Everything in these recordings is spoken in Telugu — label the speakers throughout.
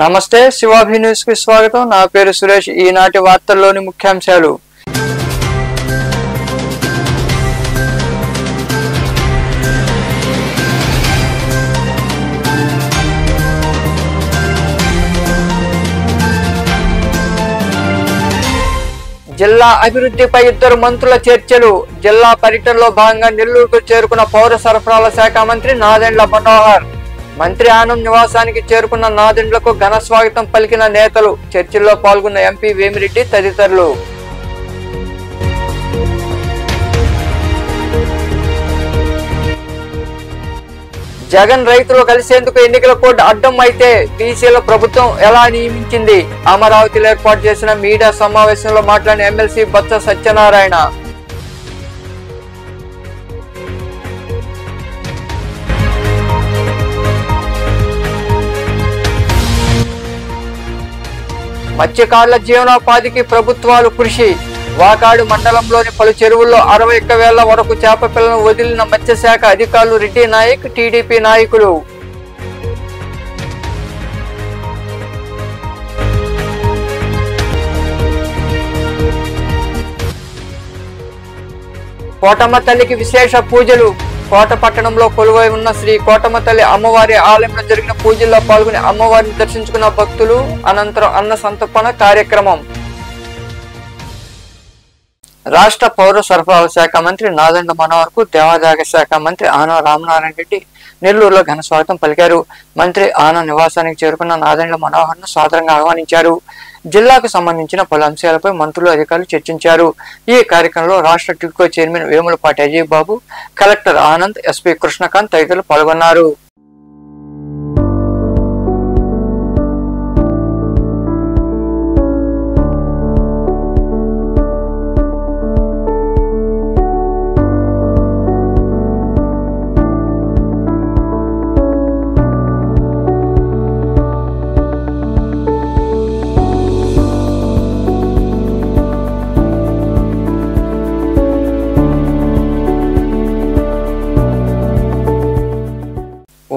Speaker 1: నమస్తే శివాభి న్యూస్ కి స్వాగతం। నా పేరు సురేష్। ఈనాటి వార్తల్లోని ముఖ్యాంశాలు। జిల్లా అభివృద్ధిపై ఇద్దరు మంత్రుల చర్చలు। జిల్లా పర్యటనలో భాగంగా నెల్లూరుకు చేరుకున్న పౌర సరఫరాల శాఖ మంత్రి నాదెండ్ల మనోహర్ మంత్రి ఆనంద్ నివాసానికి చేరుకున్న నాదెండ్లకు ఘన స్వాగతం పలికిన నేతలు। చర్చల్లో పాల్గొన్న ఎంపీ వేమిరెడ్డి తదితరులు। జగన్ రైతులు కలిసేందుకు ఎన్నికల కోడ్ అడ్డం అయితే బీసీల ప్రభుత్వం ఎలా నియమించింది? అమరావతిలో ఏర్పాటు చేసిన మీడియా సమావేశంలో మాట్లాడిన ఎమ్మెల్సీ బొత్స సత్యనారాయణ। మత్స్యకారుల జీవనోపాధికి ప్రభుత్వాలు కృషి। వాకాడు మండలంలోని పలు చెరువుల్లో 61,000 వరకు చేప పిల్లలను వదిలిన మత్స్యశాఖ అధికారులు రెడ్డి నాయక్, టీడీపీ నాయకులు। కోటమ్మ తల్లికి విశేష పూజలు। కోట పట్టణంలో కొలువై ఉన్న శ్రీ కోటమ్మ తల్లి అమ్మవారి ఆలయంలో జరిగిన పూజల్లో పాల్గొని అమ్మవారిని దర్శించుకున్న భక్తులు। అనంతరం అన్న సంతర్పణ కార్యక్రమం। రాష్ట్ర పౌర సరఫరాల శాఖ మంత్రి నాదెండ్ల మనోహర్ కు దేవాదాయ శాఖ మంత్రి ఆనం రామనారాయణ రెడ్డి నెల్లూరులో ఘన స్వాగతం పలికారు। మంత్రి ఆనం నివాసానికి చేరుకున్న నాదెండ్ల మనోహర్ ను సాదరంగా ఆహ్వానించారు। జిల్లాకు సంబంధించిన పలు అంశాలపై మంత్రులు అధికారులు చర్చించారు। ఈ కార్యక్రమంలో రాష్ట్ర టిడ్కో చైర్మన్ వేములపాటి అజయ్ బాబు, కలెక్టర్ ఆనంద్, ఎస్పీ కృష్ణకాంత్ తదితరులు పాల్గొన్నారు।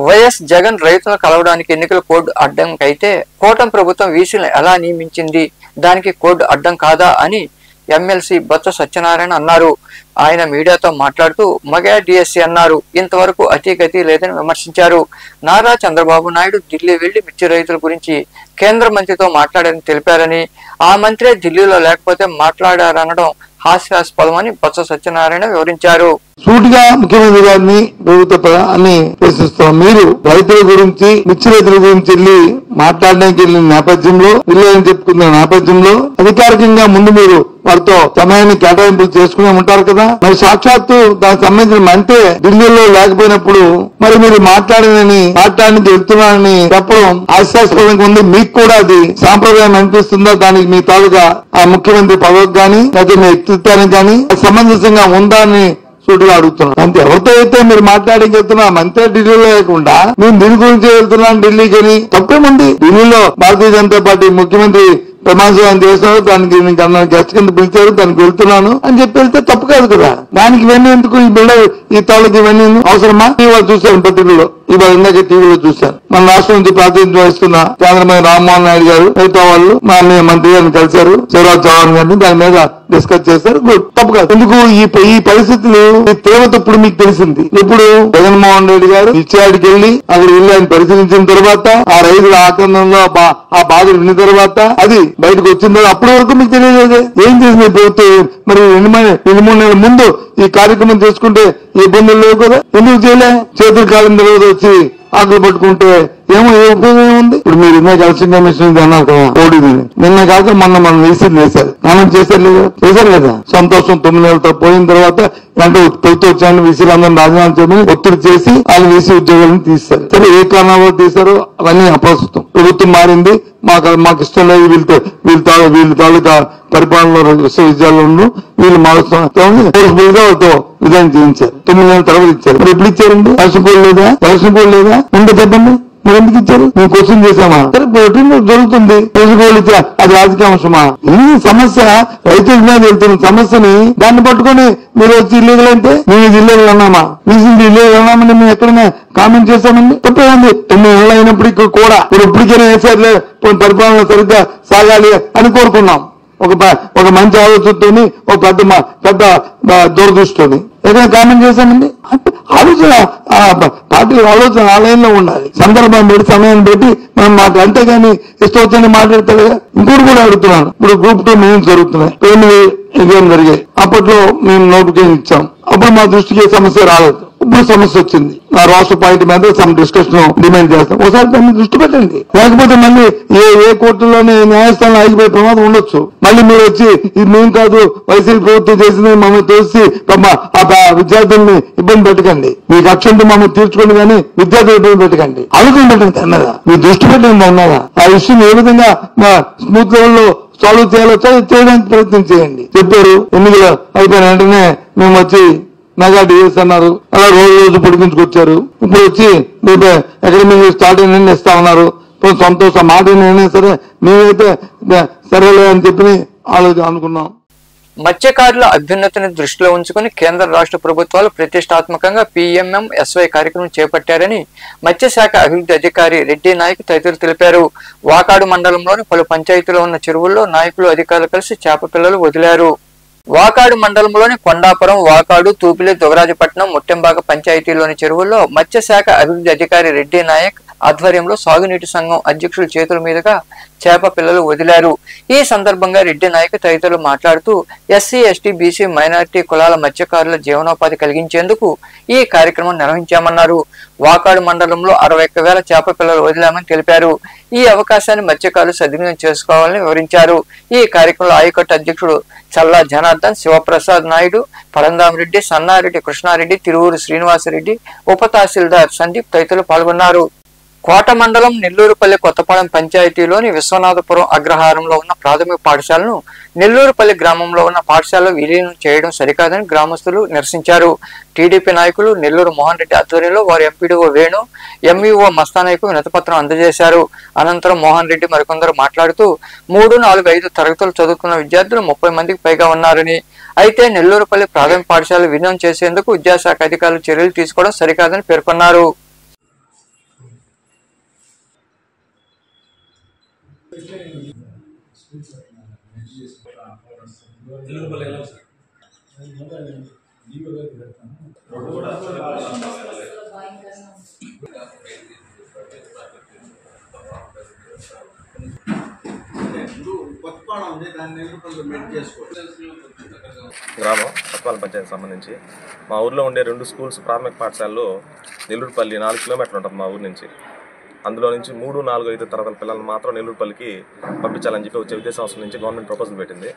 Speaker 1: వైఎస్ జగన్ రైతులను కలవడానికి ఎన్నికల కోడ్ అడ్డం అయితే కూటమి ప్రభుత్వం వీసీలను ఎలా నియమించింది? దానికి కోడ్ అడ్డం కాదా అని ఎమ్మెల్సీ బొత్స సత్యనారాయణ అన్నారు। ఆయన మీడియాతో మాట్లాడుతూ మగా డిఎస్సీ అన్నారు। ఇంతవరకు అతిగతి లేదని విమర్శించారు। నారా చంద్రబాబు నాయుడు ఢిల్లీ వెళ్లి మిర్చి రైతుల గురించి కేంద్ర మంత్రితో మాట్లాడారని తెలిపారని, ఆ మంత్రే ఢిల్లీలో లేకపోతే మాట్లాడారనడం హాస్యాస్పదమని బొత్స సత్యనారాయణ వివరించారు।
Speaker 2: సూటిగా ముఖ్యమంత్రి గారిని ప్రభుత్వాన్ని ప్రశ్నిస్తున్నాం। మీరు రైతుల గురించి, మిర్చి రైతుల గురించి వెళ్ళి మాట్లాడడానికి వెళ్ళిన నేపథ్యంలో, వెళ్ళని చెప్పుకున్న నేపథ్యంలో అధికారికంగా ముందు మీరు వారితో సమయాన్ని కేటాయింపులు చేసుకునే ఉంటారు కదా। మరి సాక్షాత్తు దానికి సంబంధించిన మంత్రి ఢిల్లీలో లేకపోయినప్పుడు మరి మీరు మాట్లాడడానికి వెళ్తున్నారని చెప్పడం హాస్యాస్పదంగా ఉంది। మీకు కూడా అది సాంప్రదాయం అనిపిస్తుందా? దానికి మీ తాలూకా ఆ ముఖ్యమంత్రి పదవికి గాని లేకపోతే మీ వ్యక్తిత్వానికి గాని సమంజసంగా ఉందా అని సూటిగా అడుగుతున్నాను। అంతే, ఎవరితో అయితే మీరు మాట్లాడడానికి వెళ్తున్నా మంత్రి ఢిల్లీలో లేకుండా మేము దీని గురించి వెళ్తున్నాం ఢిల్లీకి అని తప్పేముంది? ఢిల్లీలో భారతీయ జనతా పార్టీ ముఖ్యమంత్రి ప్రమాణం చేస్తున్నారు, దానికి గెస్ట్ కింద పిలిచారు, దానికి వెళ్తున్నాను అని చెప్పి వెళ్తే తప్పు కాదు కదా। దానికి ఇవన్నీ ఎందుకు? ఈ బిల్డర్ ఈ తాలూకు ఇవన్నీ అవసరమా? ఇవాళ చూశాను పత్రికలో, ఇవాళ ఇందాక టీవీలో చూశాను, మన రాష్ట్రం నుంచి ప్రాతినిధ్యం వహిస్తున్న కేంద్రమైన రామ్మోహన్ నాయుడు గారు మిగతా వాళ్ళు మా మంత్రి గారిని కలిశారు, శివరాజ్ చౌహాన్ గారిని, దాని మీద డిస్కస్ చేశారు। తప్పు కాదు। ఎందుకు ఈ పరిస్థితులు ఈ తీవ్రత ఇప్పుడు మీకు తెలిసింది? ఇప్పుడు జగన్మోహన్ రెడ్డి గారు ఇచ్చాడికి వెళ్ళి అక్కడ వెళ్ళి ఆయన పరిశీలించిన తర్వాత ఆ రైతుల ఆక్రందంలో ఆ బాధలు విన్న తర్వాత అది బయటకు వచ్చిన తర్వాత అప్పటి వరకు మీకు తెలియలేదు ఏం చేసింది ప్రభుత్వం? మరి 2-3 నెలల ముందు ఈ కార్యక్రమం చేసుకుంటే ఇబ్బందులు లేవు కదా, ఎందుకు చేయలే? చేతుల కాలం తర్వాత వచ్చి ఆకులు పట్టుకుంటే ఏమో ఏ ఉపయోగం ఉంది? ఇప్పుడు మీరు ఇందాక ఎలక్షన్ కమిషన్ అన్నారు కదా, ఓడిది నిన్న కాక మనం వేశారు, స్నానం చేశారు కదా, సంతోషం। 9 నెలలతో పోయిన తర్వాత అంటే ప్రభుత్వం వచ్చాయని వీసీలు అందరూ రాజీనామా చేయమని ఒత్తిడి చేసి వాళ్ళు వీసీ ఉద్యోగాలను తీశారు। సరే, ఏ కారణంలో తీశారో అవన్నీ అప్రస్తుతం। ప్రభుత్వం మారింది, మాకు ఇష్టం లేదు, వీళ్ళ తాలూకా పరిపాలనలో విశ్వవిద్యాలయంలో వీళ్ళు మారుస్తున్నారు గా రిజైన్ చేయించారు। 9 నెలల తర్వాత ఇచ్చారు। మరి ఎప్పుడు ఇచ్చారండి? ఎలక్షన్ కోడ్ లేదా? ఉంటే చెప్పండి, మరి ఎందుకు ఇచ్చారు? మేము క్వశ్చన్ చేసామా? సరే రొటీన్ జరుగుతుంది, తెలుసుకోవాలి, అది రాజకీయ అంశమా? ఈ సమస్య రైతుల మీద వెళ్తున్న సమస్యని దాన్ని పట్టుకొని మీరు వచ్చి ఇల్లీగల్ అంటే మేము ఇది ఇల్లీగల్ అన్నామా? రీసెంట్ ఇల్లీగల్ అన్నామని మేము ఎక్కడైనా కామెంట్ చేశామండి? తప్పేముంది? 9 ఏళ్ళు అయినప్పటికీ కూడా మీరు ఇప్పటికైనా వేసారులే పరిపాలన సరిగ్గా సాగాలి అని కోరుకున్నాం. ఒక మంచి ఆలోచనతోని, ఒక పెద్ద దూరదృష్టితోని ఏదైనా కామెంట్ చేశామండి? ఆలోచన పార్టీ ఆలోచన ఆలయంలో ఉండాలి. సందర్భం పెట్టి సమయాన్ని పెట్టి మనం మాట్లాడు, అంతేగాని ఇష్టం వచ్చింది మాట్లాడతారు. ఇంకోటి కూడా అడుగుతున్నాను, ఇప్పుడు గ్రూప్ 2 మెయిన్స్ జరుగుతున్నాయి, 8 ఎగ్జామ్ జరిగాయి. అప్పట్లో మేము నోటిఫికేషన్ ఇచ్చాం, అప్పుడు మా దృష్టికి సమస్య రాలేదు. ఇప్పుడు సమస్య వచ్చింది, ఆ రాష్ట్ర పార్టీ మీద సమ్ డిస్కషన్ డిమాండ్ చేస్తాం. ఒకసారి దాన్ని దృష్టి పెట్టండి, లేకపోతే మళ్ళీ ఏ కోర్టులోనే న్యాయస్థానంలో ఆగిపోయే ప్రమాదం ఉండొచ్చు. మళ్ళీ మీరు వచ్చి ఇది మేము కాదు వైసీపీ ప్రభుత్వం చేసింది మమ్మల్ని తెలిసి విద్యార్థుల్ని ఇబ్బంది పెట్టకండి, మీకు అక్షంతో మమ్మల్ని తీర్చుకోండి కానీ విద్యార్థులు ఇబ్బంది పెట్టకండి. ఆలోచన పెట్టండి అన్నదా, మీరు దృష్టి పెట్టండి అన్నదా. ఆ విషయం ఏ విధంగా స్మూత్ లెవెల్లో సాల్వ్ చేయాలో చేయడానికి ప్రయత్నం చేయండి. చెప్పారు, ఎన్నికలు అయిపోయిన వెంటనే మేము వచ్చి మెగా డిఎస్ అన్నారు, అలా రోజు పొడిగించుకొచ్చారు. ఇప్పుడు వచ్చి అకాడమిక్ స్టార్ట్ అయిన ఇస్తా ఉన్నారు. సంతోషం, మాట అయినా సరే మేమైతే సరేలే అని చెప్పి అనుకున్నాం.
Speaker 1: మత్స్యకారుల అభ్యున్నతిని దృష్టిలో ఉంచుకుని కేంద్ర రాష్ట్ర ప్రభుత్వాలు ప్రతిష్టాత్మకంగా PMMSY కార్యక్రమం చేపట్టారని మత్స్యశాఖ అభివృద్ధి అధికారి రెడ్డి నాయక్ తదితరులు తెలిపారు. వాకాడు మండలంలోని పలు పంచాయతీలో ఉన్న చెరువుల్లో నాయకులు, అధికారులు కలిసి చేప పిల్లలు వదిలారు. వాకాడు మండలంలోని కొండాపురం, వాకాడు, తూపిలి, దుగరాజపట్నం, ముట్టెంబాక పంచాయతీలోని చెరువుల్లో మత్స్యశాఖ అభివృద్ధి అధికారి రెడ్డి నాయక్ ఆధ్వర్యంలో సాగునీటి సంఘం అధ్యక్షుల చేతుల మీదుగా చేప పిల్లలు వదిలారు. ఈ సందర్భంగా రెడ్డి నాయక్ తదితరులు మాట్లాడుతూ SC, ST, BC, మైనారిటీ కులాల మత్స్యకారుల జీవనోపాధి కలిగించేందుకు ఈ కార్యక్రమం నిర్వహించామన్నారు. వాకాడు మండలంలో 61,000 చేప పిల్లలు వదిలామని తెలిపారు. ఈ అవకాశాన్ని మత్స్యకారులు సద్వినియోగం చేసుకోవాలని వివరించారు. ఈ కార్యక్రమంలో ఆయకట్టు అధ్యక్షుడు చల్లా జనార్దన్, శివప్రసాద్ నాయుడు, పరందామిరెడ్డి, సన్నారెడ్డి కృష్ణారెడ్డి, తిరువూరు శ్రీనివాసరెడ్డి, ఉప తహసీల్దార్ సందీప్ తదితరులు పాల్గొన్నారు. కోట మండలం నెల్లూరుపల్లి కొత్తపాలెం పంచాయతీలోని విశ్వనాథపురం అగ్రహారంలో ఉన్న ప్రాథమిక పాఠశాలను నెల్లూరుపల్లి గ్రామంలో ఉన్న పాఠశాలలో విలీనం చేయడం సరికాదని గ్రామస్తులు నిరసించారు. టీడీపీ నాయకులు నెల్లూరు మోహన్ రెడ్డి ఆధ్వర్యంలో వారు ఎంపీడీఓ వేణు, MEO మస్తానాయకు వినతిపత్రం అందజేశారు. అనంతరం మోహన్ రెడ్డి మరికొందరు మాట్లాడుతూ 3, 4, 5 తరగతులు చదువుతున్న విద్యార్థులు 30 మందికి పైగా ఉన్నారని, అయితే నెల్లూరుపల్లి ప్రాథమిక పాఠశాల విలీనం చేసేందుకు విద్యాశాఖ అధికారులు చర్యలు తీసుకోవడం సరికాదని పేర్కొన్నారు.
Speaker 3: గ్రామం కొత్తపాలెం పంచాయతీ సంబంధించి మా ఊర్లో ఉండే 2 స్కూల్స్ ప్రాథమిక పాఠశాలలో నెల్లూరుపల్లి 4 కిలోమీటర్లు ఉంటుంది మా ఊరు నుంచి. అందులో నుంచి 3, 4, 5 తరగతుల పిల్లలు మాత్రం నెల్లూరుపల్లికి పంపించాలని చెప్పి వచ్చే విద్యా సంవత్సరం నుంచి గవర్నమెంట్ ప్రపోజల్ పెట్టింది.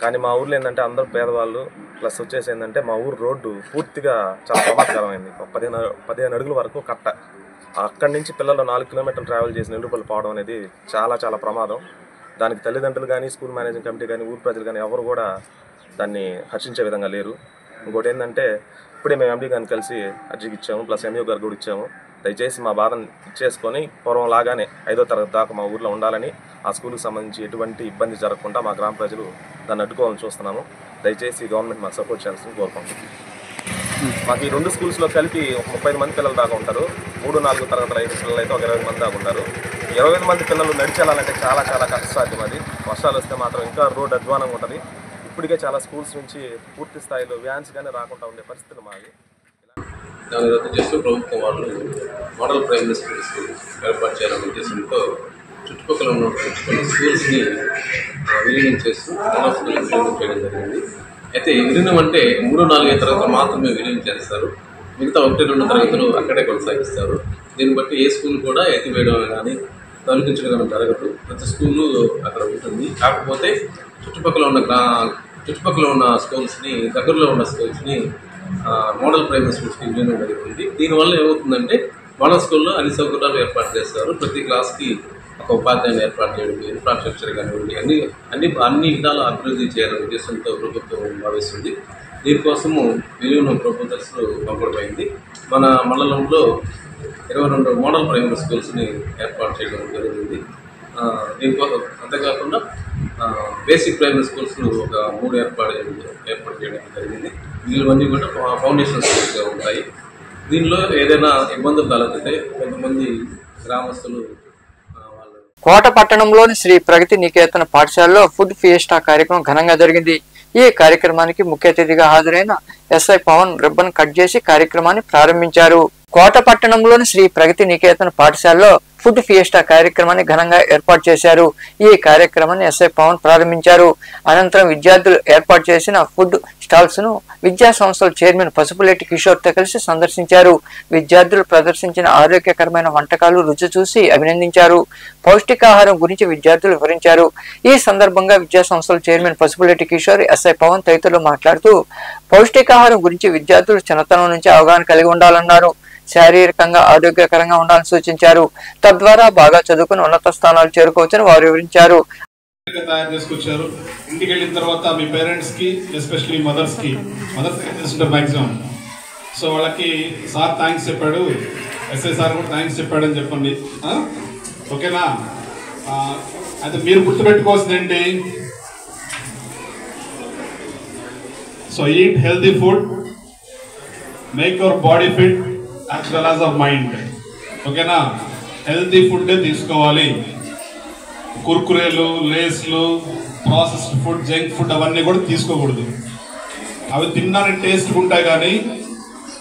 Speaker 3: కానీ మా ఊర్లో ఏంటంటే అందరూ పేదవాళ్ళు, ప్లస్ వచ్చేసి ఏంటంటే మా ఊరు రోడ్డు పూర్తిగా చాలా ప్రమాదకరమైంది. 15 అడుగుల వరకు కట్ట. అక్కడి నుంచి పిల్లలు 4 కిలోమీటర్లు ట్రావెల్ చేసి నెల్లూరుపల్లి పోవడం అనేది చాలా ప్రమాదం. దానికి తల్లిదండ్రులు కానీ, స్కూల్ మేనేజింగ్ కమిటీ కానీ, ఊరు ప్రజలు కానీ ఎవరు కూడా దాన్ని హర్షించే విధంగా లేరు. ఇంకోటి ఏంటంటే ఇప్పుడే మేము MD గారిని కలిసి అర్జీకి ఇచ్చాము, ప్లస్ MEO గారు కూడా ఇచ్చాము. దయచేసి మా బాధను ఇచ్చేసుకొని పూర్వం లాగానే 5వ తరగతి దాకా మా ఊర్లో ఉండాలని, ఆ స్కూల్కి సంబంధించి ఎటువంటి ఇబ్బంది జరగకుండా మా గ్రామ ప్రజలు దాన్ని అడ్డుకోవాలని చూస్తున్నాము. దయచేసి గవర్నమెంట్ మాకు సపోర్ట్ చేయాల్సింది కోరుకుంటున్నాం. మాకు ఈ 2 స్కూల్స్లో కలిపి 35 మంది పిల్లలు దాకా ఉంటారు. 3, 4 తరగతుల 5 పిల్లలు అయితే ఒక 20 మంది దాకా ఉంటారు. 25 మంది పిల్లలు నడిచెళ్ళాలంటే చాలా కష్టసాధ్యం. అది వర్షాలు వస్తే మాత్రం ఇంకా రోడ్ అధ్వానంగా ఉంటుంది. ఇప్పటికే చాలా స్కూల్స్ నుంచి పూర్తి స్థాయిలో వ్యాన్స్ కానీ రాకుండా ఉండే పరిస్థితులు మాది.
Speaker 4: దాన్ని రద్దు చేస్తూ ప్రభుత్వం వాళ్ళు మోడల్ ప్రైమరీ స్కూల్స్ ఏర్పాటు చేయాలనే ఉద్దేశంతో చుట్టుపక్కల ఉన్న స్కూల్స్ని విలీనం చేస్తూ మోడల్ స్కూల్స్ విలీనం చేయడం జరిగింది. అయితే విలీనం అంటే 3, 4, 5 తరగతులు మాత్రమే విలీనం చేస్తారు. మిగతా 1, 2 తరగతులు అక్కడే కొనసాగిస్తారు. దీన్ని బట్టి ఏ స్కూల్ కూడా ఎత్తివేయడం కానీ తొలగించడం జరగదు. ప్రతి స్కూలు అక్కడ ఉంటుంది. కాకపోతే చుట్టుపక్కల ఉన్న స్కూల్స్ని, దగ్గరలో ఉన్న స్కూల్స్ని మోడల్ ప్రైమరీ స్కూల్స్కి విలీనం జరుగుతుంది. దీనివల్ల ఏమవుతుందంటే మోడల్ స్కూల్లో అన్ని సౌకర్యాలు ఏర్పాటు చేస్తారు. ప్రతి క్లాస్కి ఒక ఉపాధ్యాయుని ఏర్పాటు చేయడం, ఇన్ఫ్రాస్ట్రక్చర్ కానివ్వండి, అన్ని విధాల అభివృద్ధి చేయాలనే ఉద్దేశంతో ప్రభుత్వం భావిస్తుంది. దీనికోసము విలీనం ప్రపోజల్స్ పంపడమైంది. మన మండలంలో 22 మోడల్ ప్రైమరీ స్కూల్స్ని ఏర్పాటు చేయడం జరిగింది. దీనికోసం అంతేకాకుండా బేసిక్ ప్రైమరీ స్కూల్స్ ఒక 3 ఏర్పాటు చేయడం జరిగింది. ఇవన్నీ కూడా ఫౌండేషన్ స్కూల్స్గా ఉంటాయి. దీనిలో ఏదైనా ఇబ్బందులు తలెత్తితే కొంతమంది గ్రామస్తులు
Speaker 1: కోట పట్టణంలోని శ్రీ ప్రగతి నికేతన పాఠశాలలో ఫుడ్ ఫియెస్టా కార్యక్రమం ఘనంగా జరిగింది. ఈ కార్యక్రమానికి ముఖ్య అతిథిగా హాజరైన ఎస్ఐ పవన్ రిబ్బన్ కట్ చేసి కార్యక్రమాన్ని ప్రారంభించారు. కోట పట్టణంలోని శ్రీ ప్రగతి నికేతన పాఠశాలలో ఫుడ్ ఫియెస్టా కార్యక్రమాన్ని ఘనంగా ఏర్పాటు చేశారు. ఈ కార్యక్రమాన్ని ఎస్ఐ పవన్ ప్రారంభించారు. అనంతరం విద్యార్థులు ఏర్పాటు చేసిన ఫుడ్ స్టాల్స్ ను విద్యా సంస్థల చైర్మన్ పసుపులేటి కిషోర్ తో కలిసి సందర్శించారు. విద్యార్థులు ప్రదర్శించిన ఆరోగ్యకరమైన వంటకాలు రుచి చూసి అభినందించారు. పౌష్టికాహారం గురించి విద్యార్థులు వివరించారు. ఈ సందర్భంగా విద్యా సంస్థల చైర్మన్ పసుపులేటి కిషోర్, ఎస్ఐ పవన్ తదితరులు మాట్లాడుతూ పౌష్టికాహారం గురించి విద్యార్థులు చిన్నతనం నుంచి అవగాహన కలిగి ఉండాలన్నారు. శారీరకంగా ఆరోగ్యకరంగా ఉండాలని సూచించారు. తద్వారా బాగా చదువుకుని ఉన్నత స్థానాలు చేరుకోవచ్చని వారు వివరించారు.
Speaker 5: తయారు చేసుకొచ్చారు. ఇంటికి వెళ్ళిన తర్వాత మీ పేరెంట్స్ కి, ఎస్పెషల్లీ మదర్స్ కి మాక్సిమం, సో వాళ్ళకి సార్ థ్యాంక్స్ చెప్పాడు, ఎస్ఐ సార్ కూడా థ్యాంక్స్ చెప్పాడని చెప్పండి. ఓకేనా? అయితే మీరు గుర్తుపెట్టుకోవాల్సింది ఏంటి? So eat healthy food, make your body fit as well as of mind. ఓకేనా? హెల్తీ ఫుడ్ తీసుకోవాలి. కుర్కురేలు, లేస్లు, ప్రాసెస్డ్ ఫుడ్, జంక్ ఫుడ్ అవన్నీ కూడా తీసుకోకూడదు. అవి తినడానికి టేస్ట్గా ఉంటాయి, కానీ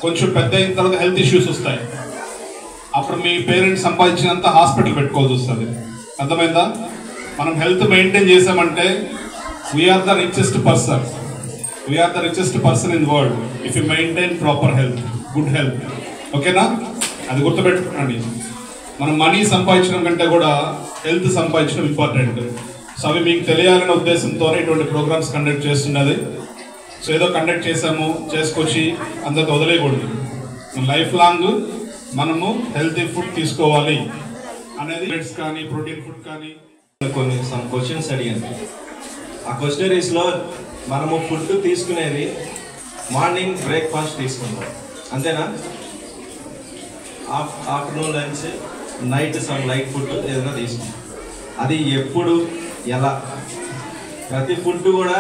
Speaker 5: కొంచెం పెద్ద అయిన తర్వాత హెల్త్ ఇష్యూస్ వస్తాయి. అప్పుడు మీ పేరెంట్స్ సంపాదించినంత హాస్పిటల్ పెట్టుకోవాల్సి వస్తుంది. అర్థమైందా? మనం హెల్త్ మెయింటైన్ చేసామంటే we are the richest person in world if you maintain proper health, good health. ఓకేనా? అది గుర్తుపెట్టుకోండి. మనం మనీ సంపాదించడం కంటే కూడా హెల్త్ సంపాదించడం ఇంపార్టెంట్. సో అవి మీకు తెలియాలనే ఉద్దేశంతోనే ఇటువంటి ప్రోగ్రామ్స్ కండక్ట్ చేస్తున్నది. సో ఏదో కండక్ట్ చేసాము చేసుకొచ్చి అందరితో వదిలేయకూడదు. లైఫ్ లాంగ్ మనము హెల్తీ ఫుడ్ తీసుకోవాలి అనేది, ఫుడ్స్ కానీ ప్రోటీన్ ఫుడ్ కానీ
Speaker 6: కొన్ని సమ్ క్వశ్చన్స్ అడిగాను. ఆ క్వశ్చనరీస్లో మనము ఫుడ్ తీసుకునేది మార్నింగ్ బ్రేక్ఫాస్ట్ తీసుకుంటాం, అంతేనా? Afternoon lunch, night some light food ఏదైనా తీసుకుంటాం. అది ఎప్పుడు, ఎలా? ప్రతి ఫుడ్ కూడా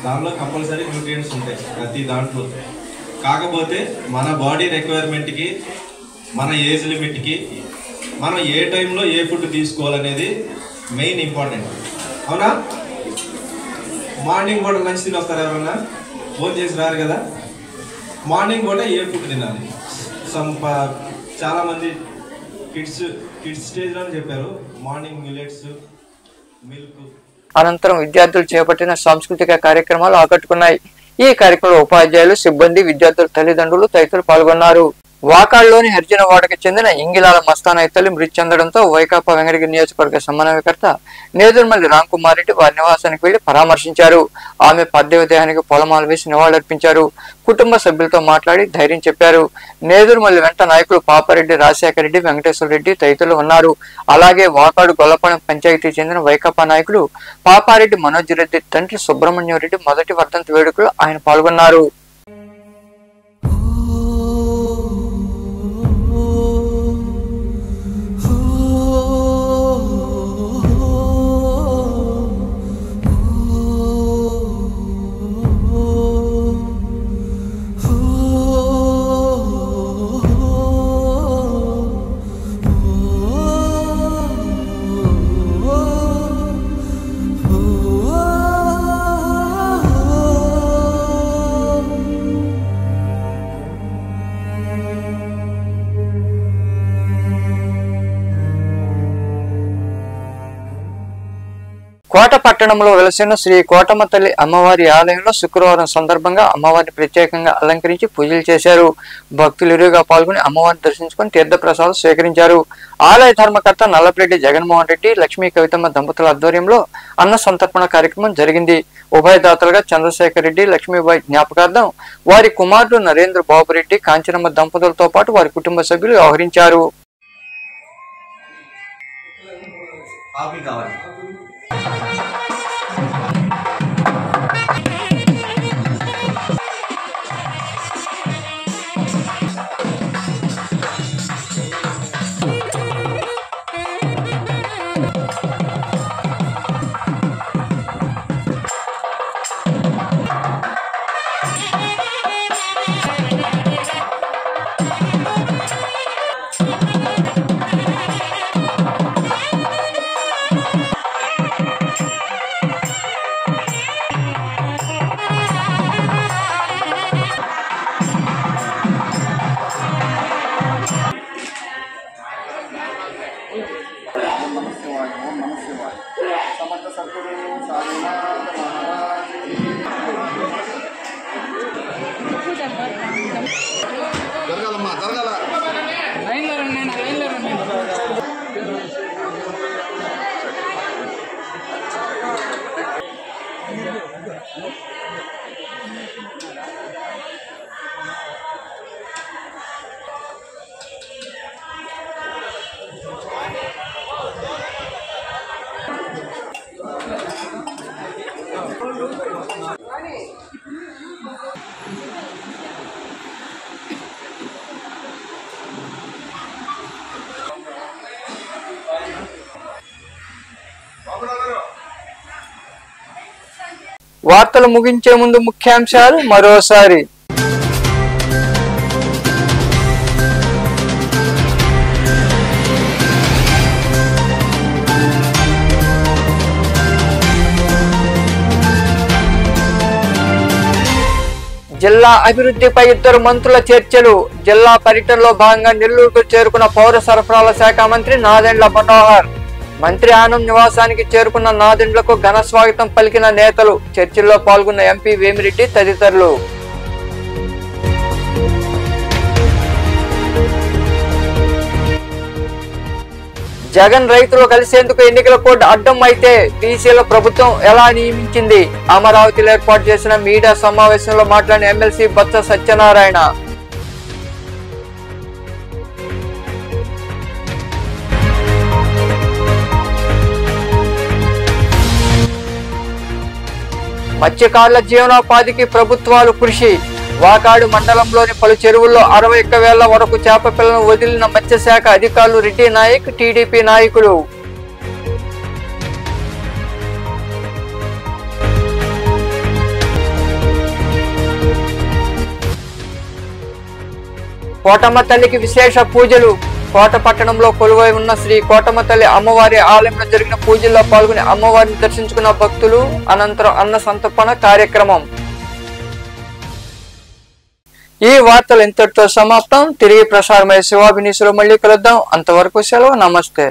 Speaker 6: దానిలో కంపల్సరీ న్యూట్రియంట్స్ ఉంటాయి ప్రతి దాంట్లో. కాకపోతే మన బాడీ రిక్వైర్మెంట్కి, మన ఏజ్ లిమిట్కి మనం ఏ టైంలో ఏ ఫుడ్ తీసుకోవాలనేది మెయిన్ ఇంపార్టెంట్. అవునా? మార్నింగ్ కూడా లంచ్ తిని వస్తారు ఎవరన్నా? ఫోన్ చేసి రారు కదా. మార్నింగ్ కూడా ఏ ఫుడ్ తినాలి? చాలామంది కిడ్స్ స్టేజ్లో చెప్పారు మార్నింగ్ మిల్లెట్స్, మిల్క్.
Speaker 1: అనంతరం విద్యార్థులు చేపట్టిన సాంస్కృతిక కార్యక్రమాలు ఆకట్టుకున్నాయి. ఈ కార్యక్రమంలో ఉపాధ్యాయులు, సిబ్బంది, విద్యార్థుల తల్లిదండ్రులు తదితరులు పాల్గొన్నారు. వాకాడులోని హరిజనవాడకు చెందిన ఇంగిలాల మస్తానయ్య తల్లి మృతి చెందడంతో వైకాపా వెంకటగిరి నియోజకవర్గ సమన్వయకర్త నేదురుమల్లి రాంకుమార్ రెడ్డి వారి నివాసానికి వెళ్లి పరామర్శించారు. ఆమె పార్థివ దేహానికి పొలమాలు వేసి నివాళులర్పించారు. కుటుంబ సభ్యులతో మాట్లాడి ధైర్యం చెప్పారు. నేదురుమల్లి వెంట నాయకులు పాపారెడ్డి, రాజశేఖర రెడ్డి, వెంకటేశ్వర రెడ్డి తదితరులు ఉన్నారు. అలాగే వాకాడు గొల్లపాలెం పంచాయతీ చెందిన వైకాపా నాయకులు పాపారెడ్డి మనోజ్ రెడ్డి తండ్రి సుబ్రహ్మణ్యం రెడ్డి మొదటి వర్ధంతి వేడుకలు ఆయన పాల్గొన్నారు. కోట పట్టణంలో వెలసిన శ్రీ కోటమ్మ తల్లి అమ్మవారి ఆలయంలో శుక్రవారం సందర్భంగా అమ్మవారిని ప్రత్యేకంగా అలంకరించి పూజలు చేశారు. భక్తులు ఇరుగా పాల్గొని అమ్మవారిని దర్శించుకుని తీర్థప్రసాదం స్వీకరించారు. ఆలయ ధర్మకర్త నల్లపరెడ్డి జగన్మోహన్ రెడ్డి, లక్ష్మీ కవితమ్మ దంపతుల ఆధ్వర్యంలో అన్న సంతర్పణ కార్యక్రమం జరిగింది. ఉభయదాతలుగా చంద్రశేఖర్ రెడ్డి, లక్ష్మీబాయి జ్ఞాపకార్థం వారి కుమారుడు నరేంద్ర బాబు రెడ్డి, కాంచనమ్మ దంపతులతో పాటు వారి కుటుంబ సభ్యులు వ్యవహరించారు.
Speaker 2: జరగాలమ్మా జరగాల
Speaker 1: వార్తలు ముగించే ముందు ముఖ్యాంశాలు మరోసారి. జిల్లా అభివృద్ధిపై ఇద్దరు మంత్రుల చర్చలు. జిల్లా పర్యటనలో భాగంగా నెల్లూరుకు చేరుకున్న పౌర సరఫరాల శాఖ మంత్రి నాదెండ్ల మనోహర్. మంత్రి ఆనంద్ నివాసానికి చేరుకున్న నాదెండ్లకు ఘన స్వాగతం పలికిన నేతలు. చర్చల్లో పాల్గొన్న ఎంపీ వేమిరెడ్డి తదితరులు. జగన్ రైతులు కలిసేందుకు ఎన్నికల కోడ్ అడ్డం అయితే బీసీల ప్రభుత్వం ఎలా నియమించింది? అమరావతిలో ఏర్పాటు చేసిన మీడియా సమావేశంలో మాట్లాడిన ఎమ్మెల్సీ బొత్స సత్యనారాయణ. మత్స్యకారుల జీవనోపాధికి ప్రభుత్వాలు కృషి. వాకాడు మండలంలోని పలు చెరువుల్లో 61,000 వరకు చేప పిల్లలను వదిలిన మత్స్యశాఖ అధికారులు. రెడ్డి నాయక్ టీడీపీ నాయకులు. కోటమ్మ తల్లికి విశేష పూజలు. కోట పట్టణంలో కొలువై ఉన్న శ్రీ కోటమ్మ తల్లి అమ్మవారి ఆలయంలో జరిగిన పూజల్లో పాల్గొని అమ్మవారిని దర్శించుకున్న భక్తులు. అనంతరం అన్న సంతర్పణ కార్యక్రమం. ఈ వార్తలు ఇంతటితో సమాప్తం. తిరిగి ప్రసారమయ్యే శివాభినీసులో మళ్ళీ కలుద్దాం. అంతవరకు సెలవు. నమస్తే.